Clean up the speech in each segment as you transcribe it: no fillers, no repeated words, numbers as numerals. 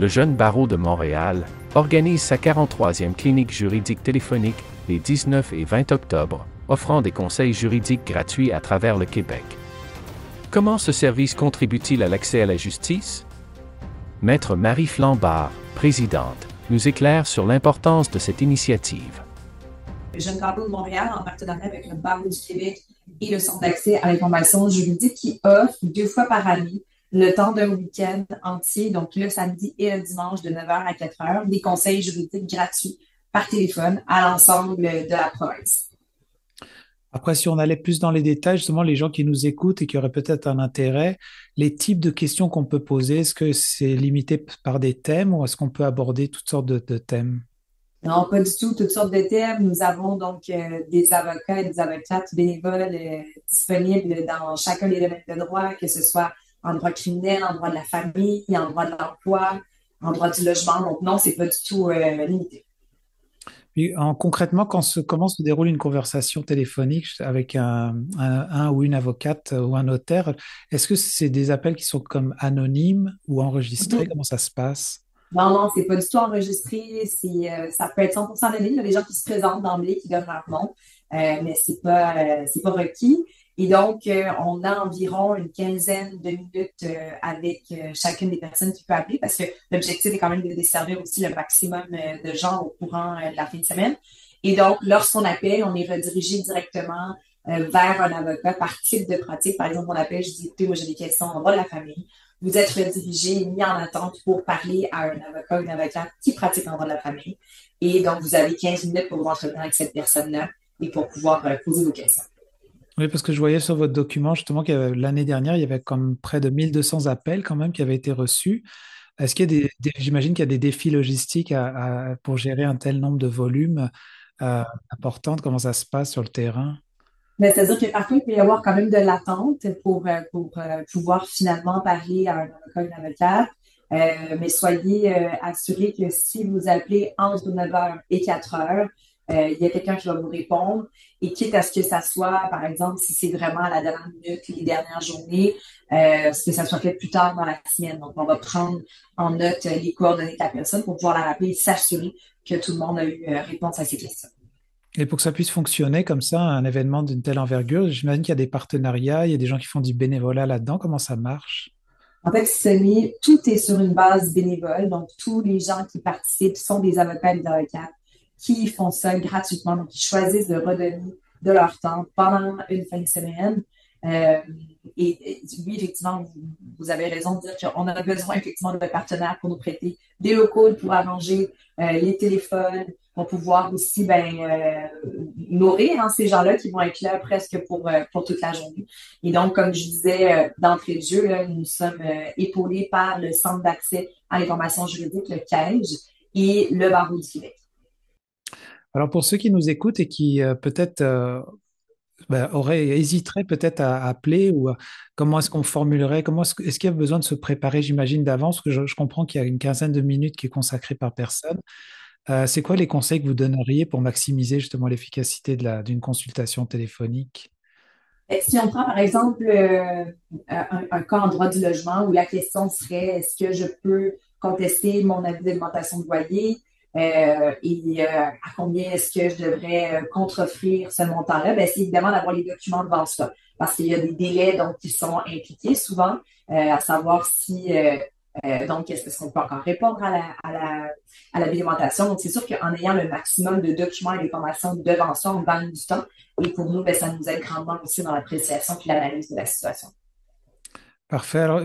le jeune barreau de Montréal organise sa 43e clinique juridique téléphonique les 19 et 20 octobre, offrant des conseils juridiques gratuits à travers le Québec. Comment ce service contribue-t-il à l'accès à la justice? Maître Marie Flambard, présidente, nous éclaire sur l'importance de cette initiative. Le jeune barreau de Montréal, en partenariat avec le barreau du Québec et le Centre d'accès à l'information juridique, qui offre 2 fois par année, le temps d'un week-end entier, donc le samedi et le dimanche de 9h à 4h, des conseils juridiques gratuits par téléphone à l'ensemble de la province. Après, si on allait plus dans les détails, justement, les gens qui nous écoutent et qui auraient peut-être un intérêt, les types de questions qu'on peut poser, est-ce que c'est limité par des thèmes ou est-ce qu'on peut aborder toutes sortes de thèmes? Non, pas du tout, toutes sortes de thèmes. Nous avons donc des avocats et des avocates bénévoles disponibles dans chacun des domaines de droit, que ce soit en droit criminel, en droit de la famille, en droit de l'emploi, en droit du logement. Donc non, c'est pas du tout limité. Puis, concrètement, comment se déroule une conversation téléphonique avec un ou une avocate ou un notaire, est-ce que c'est des appels qui sont comme anonymes ou enregistrés? Comment ça se passe? Non, c'est pas du tout enregistré. Ça peut être 100% anonyme. Il y a des gens qui se présentent d'emblée, qui donnent leur nom, mais c'est pas requis. Et donc, on a environ une quinzaine de minutes avec chacune des personnes qui peut appeler parce que l'objectif est quand même de desservir aussi le maximum de gens au courant de la fin de semaine. Et donc, lorsqu'on appelle, on est redirigé directement vers un avocat par type de pratique. Par exemple, on appelle, je dis, écoutez, moi j'ai des questions en droit de la famille. Vous êtes redirigé, mis en attente pour parler à un avocat ou une avocate qui pratique en droit de la famille. Et donc, vous avez 15 minutes pour vous entretenir avec cette personne-là et pour pouvoir poser vos questions. Oui, parce que je voyais sur votre document justement que l'année dernière, il y avait comme près de 1200 appels quand même qui avaient été reçus. Est-ce qu'il y a j'imagine qu'il y a des défis logistiques pour gérer un tel nombre de volumes importants? Comment ça se passe sur le terrain? Mais c'est-à-dire que parfois, il peut y avoir quand même de l'attente pour pouvoir finalement parler à un avocat ou une avocate. Mais soyez assurés que si vous appelez entre 9h et 4h, il y a quelqu'un qui va vous répondre. Et quitte à ce que ça soit, par exemple, si c'est vraiment à la dernière minute, les dernières journées, que ça soit fait plus tard dans la semaine. Donc, on va prendre en note les coordonnées de la personne pour pouvoir la rappeler et s'assurer que tout le monde a eu réponse à ces questions. Et pour que ça puisse fonctionner comme ça, un événement d'une telle envergure, j'imagine qu'il y a des partenariats, il y a des gens qui font du bénévolat là-dedans. Comment ça marche? En fait, tout est sur une base bénévole. Donc, tous les gens qui participent sont des avocats et des avocates qui font ça gratuitement. Donc, ils choisissent de redonner de leur temps pendant une fin de semaine. Et oui, effectivement, vous avez raison de dire qu'on a besoin effectivement de partenaires pour nous prêter des locaux, pour arranger les téléphones, pour pouvoir aussi nourrir ces gens-là qui vont être là presque pour toute la journée. Et donc, comme je disais d'entrée de jeu, là, nous sommes épaulés par le Centre d'accès à l'information juridique, le CAEJ, et le Barreau du Québec. Alors, pour ceux qui nous écoutent et qui peut-être hésiteraient peut-être à appeler ou comment est-ce qu'on formulerait, est-ce qu'il y a besoin de se préparer, j'imagine, d'avance, parce que je comprends qu'il y a une quinzaine de minutes qui est consacrée par personne. C'est quoi les conseils que vous donneriez pour maximiser justement l'efficacité d'une consultation téléphonique? Si on prend par exemple un cas en droit du logement où la question serait est-ce que je peux contester mon avis d'augmentation de loyer et à combien est-ce que je devrais contre-offrir ce montant-là? C'est évidemment d'avoir les documents devant soi parce qu'il y a des délais donc, qui sont impliqués souvent, à savoir si donc, est-ce qu'on peut encore répondre à la bidocumentation? Donc, c'est sûr qu'en ayant le maximum de documents et d'informations devant soi, on gagne du temps. Et pour nous, ça nous aide grandement aussi dans l'appréciation et l'analyse de la situation. Parfait. Alors,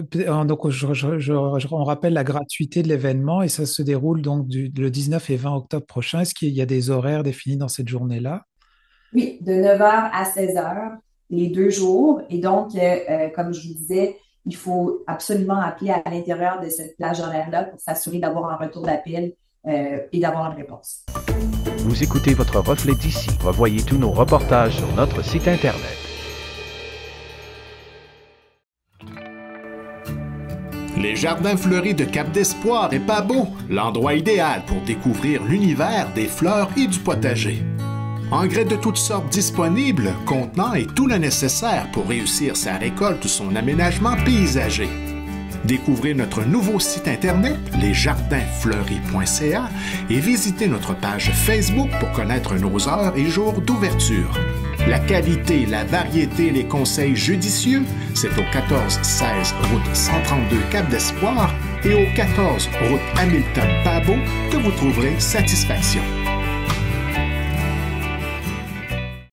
donc, on rappelle la gratuité de l'événement et ça se déroule donc le 19 et 20 octobre prochain. Est-ce qu'il y a des horaires définis dans cette journée-là? Oui, de 9h à 16h, les 2 jours. Et donc, comme je vous disais, il faut absolument appeler à l'intérieur de cette plage horaire-là pour s'assurer d'avoir un retour d'appel et d'avoir une réponse. Vous écoutez votre reflet d'ici. Revoyez tous nos reportages sur notre site Internet. Les jardins fleuris de Cap d'Espoir et Pabeau, l'endroit idéal pour découvrir l'univers des fleurs et du potager. Engrais de toutes sortes disponibles, contenant et tout le nécessaire pour réussir sa récolte ou son aménagement paysager. Découvrez notre nouveau site internet, lesjardinfleuris.ca, et visitez notre page Facebook pour connaître nos heures et jours d'ouverture. La qualité, la variété, les conseils judicieux, c'est au 1416 route 132 Cap-d'Espoir et au 14 route Hamilton-Pabot que vous trouverez satisfaction.